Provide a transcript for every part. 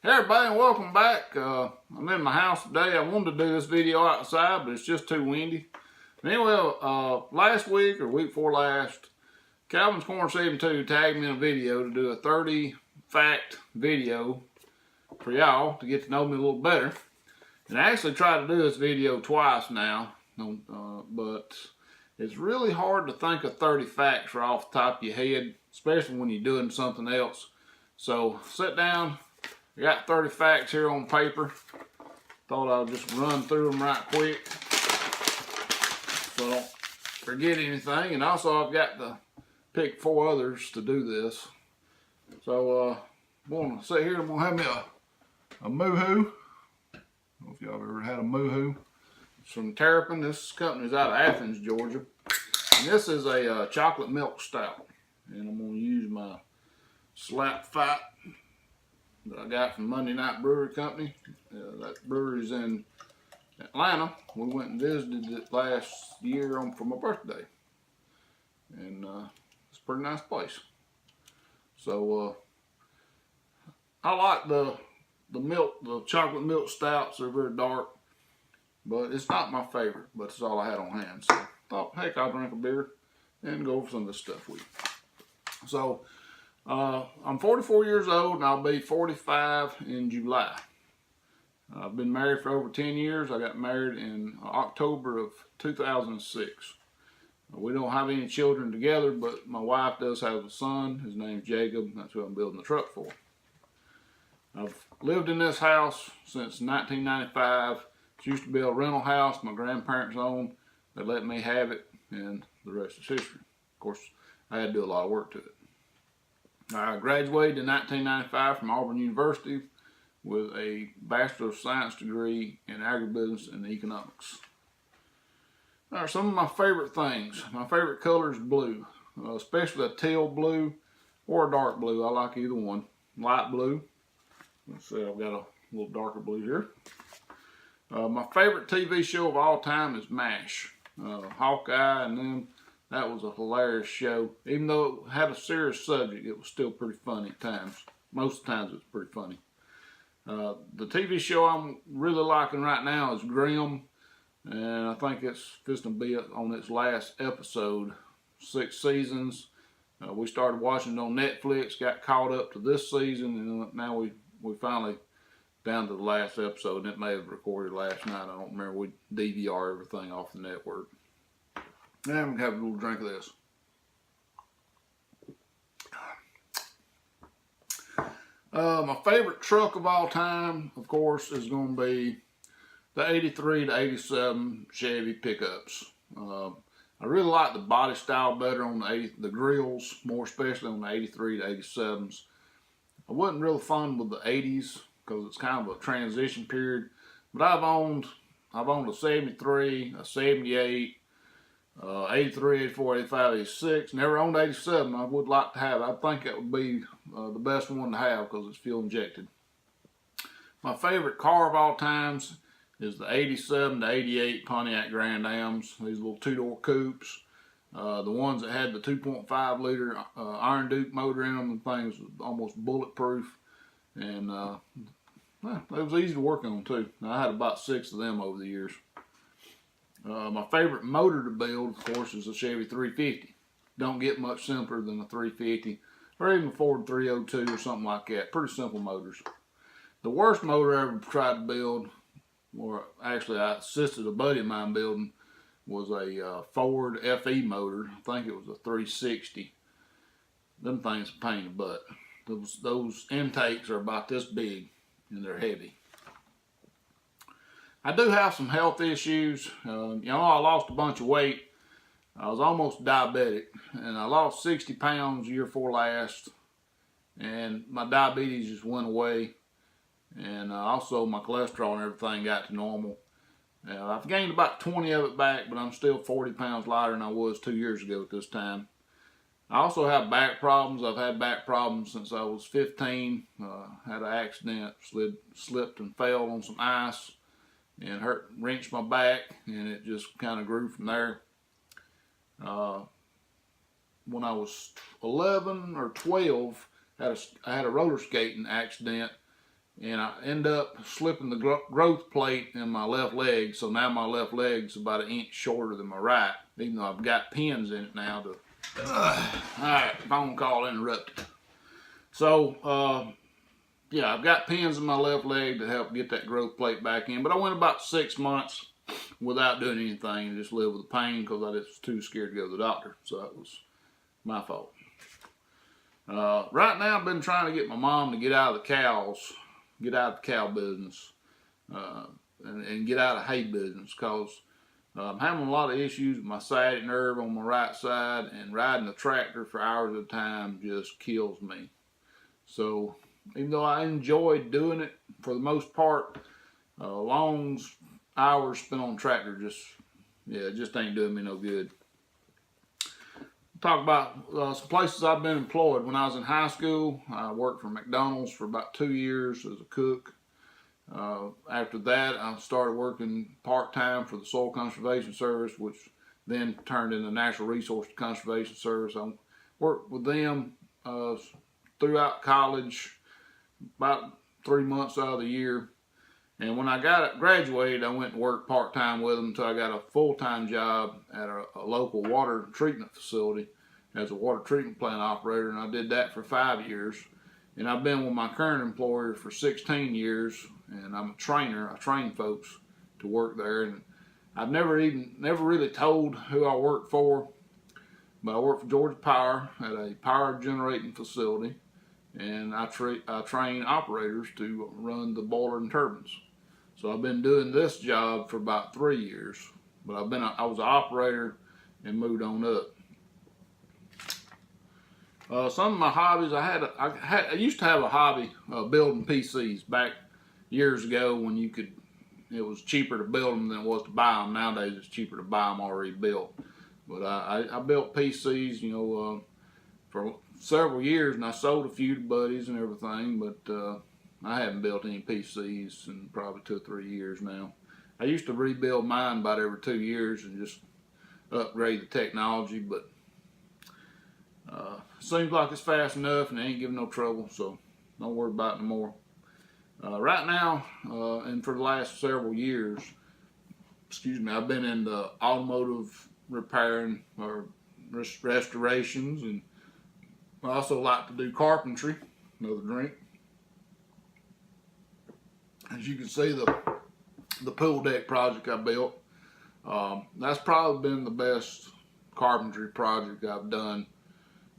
Hey everybody, and welcome back. I'm in my house today. I wanted to do this video outside, but it's just too windy. Anyway, last week or week before last, Calvin's Corner 72 tagged me in a video to do a 30 fact video for y'all to get to know me a little better. And I actually tried to do this video twice now, but it's really hard to think of 30 facts right off the top of your head, especially when you're doing something else. So sit down. I got 30 facts here on paper. Thought I'll just run through them right quick so I don't forget anything. And also I've got to pick 4 others to do this. So I'm going to sit here. I'm going to have me a Moo-Hoo. I don't know if y'all have ever had a Moo-Hoo. It's from Terrapin. This company's out of Athens, Georgia. And this is a chocolate milk stout. And I'm going to use my Slap Fight that I got from Monday Night Brewery Company. That brewery's in Atlanta. We went and visited it last year for my birthday. And it's a pretty nice place. So I like the chocolate milk stouts. They're very dark. But it's not my favorite, but it's all I had on hand. So I thought, heck, I'll drink a beer and go over some of this stuff with you. So I'm 44 years old and I'll be 45 in July. I've been married for over 10 years. I got married in October of 2006. We don't have any children together, but my wife does have a son. His name's Jacob. That's who I'm building the truck for. I've lived in this house since 1995. It used to be a rental house my grandparents owned. They let me have it, and the rest is history. Of course, I had to do a lot of work to it. I graduated in 1995 from Auburn University with a Bachelor of Science degree in agribusiness and economics. Now, some of my favorite things. My favorite color is blue, especially a teal blue or a dark blue. I like either one. Light blue. Let's see, I've got a little darker blue here. My favorite TV show of all time is MASH. Hawkeye and them. That was a hilarious show. Even though it had a serious subject, it was still pretty funny at times. Most of the times it was pretty funny. The TV show I'm really liking right now is Grimm. And I think it's just going to be on its last episode. 6 seasons. We started watching it on Netflix, got caught up to this season, and now we finally down to the last episode. And it may have recorded last night. I don't remember. We DVR everything off the network. Now I'm going to have a little drink of this. My favorite truck of all time, of course, is going to be the 83 to 87 Chevy pickups. I really like the body style better on the grills, more especially on the 83 to 87s. I wasn't real fond with the 80s because it's kind of a transition period. But I've owned a 73, a 78, 83, 84, 85, 86. Never owned 87. I would like to have. I think that would be the best one to have because it's fuel injected. My favorite car of all times is the 87 to 88 Pontiac Grand Ams. These little 2-door coupes. The ones that had the 2.5 liter Iron Duke motor in them, and things was almost bulletproof. And it was easy to work on too. I had about 6 of them over the years. My favorite motor to build, of course, is a Chevy 350. Don't get much simpler than a 350, or even a Ford 302 or something like that. Pretty simple motors. The worst motor I ever tried to build, or actually I assisted a buddy of mine building, was a Ford FE motor. I think it was a 360. Them things are a pain in the butt. Those intakes are about this big, and they're heavy. I do have some health issues. I lost a bunch of weight. I was almost diabetic, and I lost 60 pounds year before last, and my diabetes just went away, and also my cholesterol and everything got to normal. I've gained about 20 of it back, but I'm still 40 pounds lighter than I was 2 years ago at this time. I also have back problems. I've had back problems since I was 15. Had an accident, slipped and fell on some ice, and wrenched my back, and it just kind of grew from there. When I was 11 or 12, I had a roller skating accident and I end up slipping the growth plate in my left leg, so now my left leg's about 1 inch shorter than my right, even though I've got pins in it now. Alright, phone call interrupted. So, yeah, I've got pins in my left leg to help get that growth plate back in, but I went about 6 months without doing anything and just lived with the pain because I was too scared to go to the doctor, so that was my fault. Right now, I've been trying to get my mom to get out of the cows, get out of the cow business, and get out of hay business, because I'm having a lot of issues with my sciatic nerve on my right side, and riding a tractor for hours at a time just kills me. So even though I enjoy doing it for the most part, long hours spent on tractor just ain't doing me no good. Talk about some places I've been employed. When I was in high school, I worked for McDonald's for about 2 years as a cook. After that, I started working part-time for the Soil Conservation Service, which then turned into Natural Resource Conservation Service. I worked with them throughout college, about 3 months out of the year. And when I graduated, I went to work part-time with them until I got a full-time job at a local water treatment facility as a water treatment plant operator, and I did that for 5 years. And I've been with my current employer for 16 years, and I'm a trainer. I train folks to work there, and I've never really told who I work for, but I work for Georgia Power at a power generating facility, and I train operators to run the boiler and turbines. So I've been doing this job for about 3 years, but I was an operator and moved on up. Some of my hobbies, I used to have a hobby building PCs back years ago when it was cheaper to build them than it was to buy them. Nowadays it's cheaper to buy them already built. But I built PCs, for several years, and I sold a few to buddies and everything, but I haven't built any PCs in probably 2 or 3 years now. I used to rebuild mine about every 2 years and just upgrade the technology, but seems like it's fast enough and it ain't giving no trouble, so don't worry about it no more. Right now, and for the last several years, I've been in the automotive repairing or restorations, and I also like to do carpentry. Another drink. As you can see, the pool deck project I built, that's probably been the best carpentry project I've done.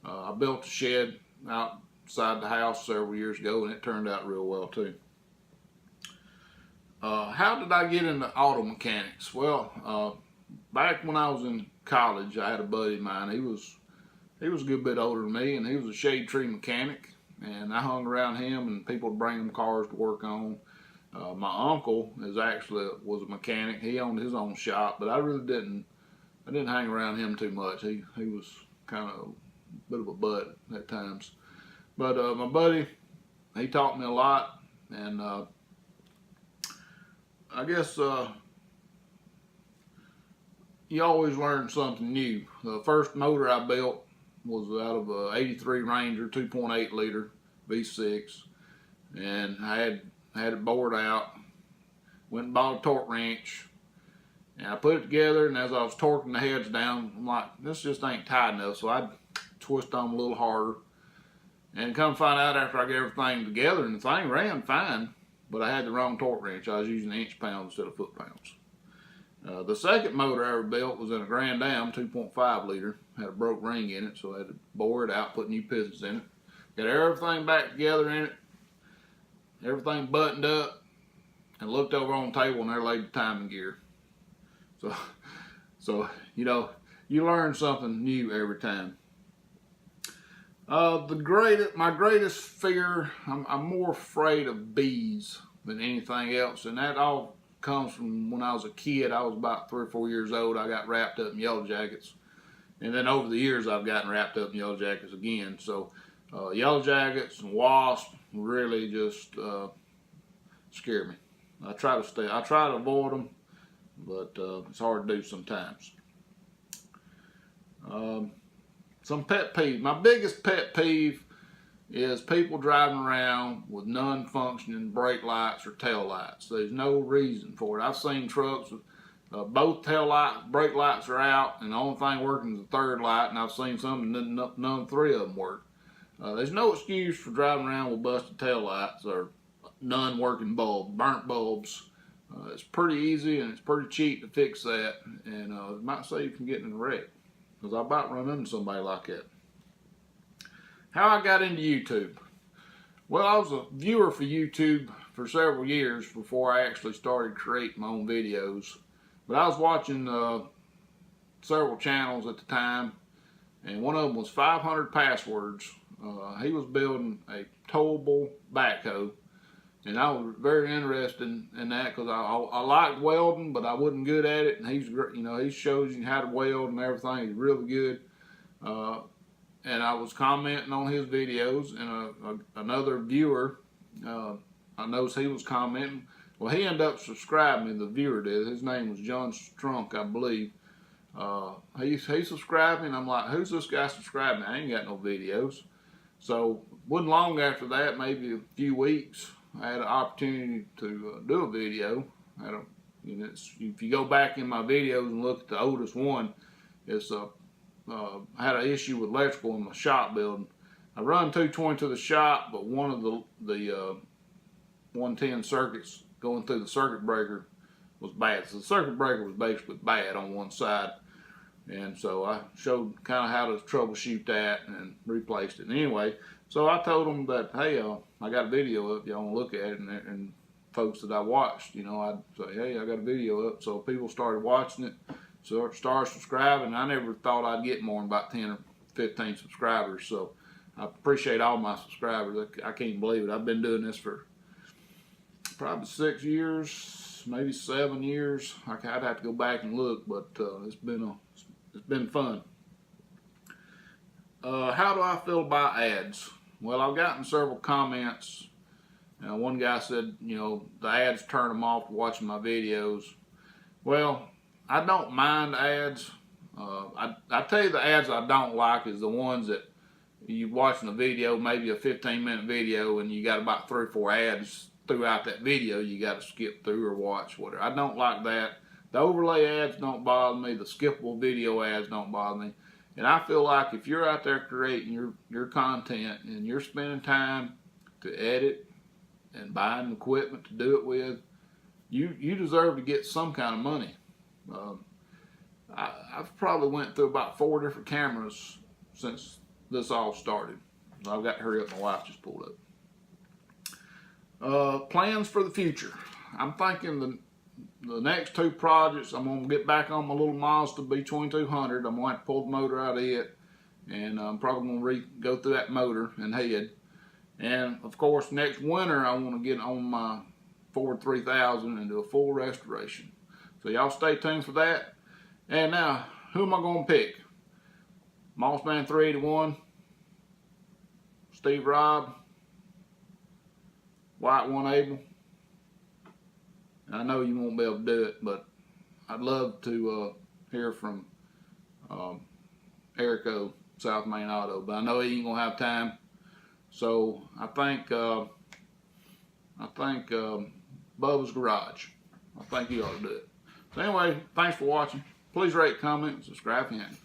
I built a shed outside the house several years ago, and it turned out real well too. How did I get into auto mechanics? Well, back when I was in college, I had a buddy of mine. He was a good bit older than me, and he was a shade tree mechanic, and I hung around him, and people would bring him cars to work on. My uncle was a mechanic. He owned his own shop, but I didn't hang around him too much. He was kind of a bit of a butt at times. But my buddy, he taught me a lot, and I guess you always learn something new. The first motor I built was out of a 83 Ranger 2.8 liter V6, and I had it bored out. Went and bought a torque wrench, and I put it together, and as I was torquing the heads down, I'm like, this just ain't tight enough, so I twist on a little harder, and come find out after I get everything together, and the thing ran fine, but I had the wrong torque wrench. I was using inch pounds instead of foot pounds. The second motor I ever built was in a Grand Dam 2.5 liter, had a broke ring in it, so I had to bore it out, put new pistons in it, got everything back together in it, everything buttoned up, and looked over on the table, and there laid the timing gear. So you learn something new every time. My greatest fear, I'm more afraid of bees than anything else, and that all comes from when I was a kid. I was about 3 or 4 years old. I got wrapped up in yellow jackets, and then over the years I've gotten wrapped up in yellow jackets again. So yellow jackets and wasps really just scare me. I try to avoid them, but it's hard to do sometimes. Some pet peeve. My biggest pet peeve is people driving around with non-functioning brake lights or tail lights. There's no reason for it. I've seen trucks with both tail lights, brake lights are out, and the only thing working is the third light, and I've seen some and none three of them work. There's no excuse for driving around with busted tail lights or non-working bulbs, burnt bulbs. It's pretty easy and it's pretty cheap to fix that, and it might save you from getting in a wreck, because I about run into somebody like that. How I got into YouTube. Well, I was a viewer for YouTube for several years before I actually started creating my own videos. But I was watching several channels at the time, and one of them was 500 Passwords. He was building a towable backhoe, and I was very interested in that because I liked welding, but I wasn't good at it. And he shows you how to weld and everything. He's really good. And I was commenting on his videos, and another viewer, I noticed he was commenting. Well, he ended up subscribing, the viewer did. His name was John Strunk, I believe. He subscribed me, and I'm like, who's this guy subscribing? I ain't got no videos. So, wasn't long after that, maybe a few weeks, I had an opportunity to do a video. If you go back in my videos and look at the oldest one, it's I had an issue with electrical in my shop building. I run 220 to the shop, but one of the 110 circuits going through the circuit breaker was bad. So the circuit breaker was basically bad on one side. And so I showed kind of how to troubleshoot that and replaced it. And anyway, so I told them that, hey, I got a video up, y'all want to look at it. And folks that I watched, I'd say, hey, I got a video up. So people started watching it. So started subscribing. I never thought I'd get more than about 10 or 15 subscribers. So I appreciate all my subscribers. I can't believe it. I've been doing this for probably 6 years, maybe 7 years. I'd have to go back and look, but it's been fun. How do I feel about ads? Well, I've gotten several comments. One guy said, the ads turn them off watching my videos. Well, I don't mind ads. I tell you, the ads I don't like is the ones that you're watching a video, maybe a 15-minute video, and you got about 3 or 4 ads throughout that video you got to skip through or watch, whatever. I don't like that. The overlay ads don't bother me. The skippable video ads don't bother me. And I feel like if you're out there creating your content and you're spending time to edit and buying equipment to do it with, you deserve to get some kind of money. I've probably went through about 4 different cameras since this all started. I've got to hurry up, my wife just pulled up. Plans for the future. I'm thinking the next 2 projects, I'm going to get back on my little Mazda B2200. I'm going to have to pull the motor out of it, and I'm probably going to go through that motor and head. And of course, next winter I want to get on my Ford 3000 and do a full restoration. So y'all stay tuned for that. And now, who am I going to pick? Mossman301, Steve Robb, Wyattoneable. I know you won't be able to do it, but I'd love to hear from Erico, South Main Auto, but I know he ain't gonna have time. So I think Bubba's Garage. I think he ought to do it. So anyway, thanks for watching. Please rate, comment, and subscribe if you haven't.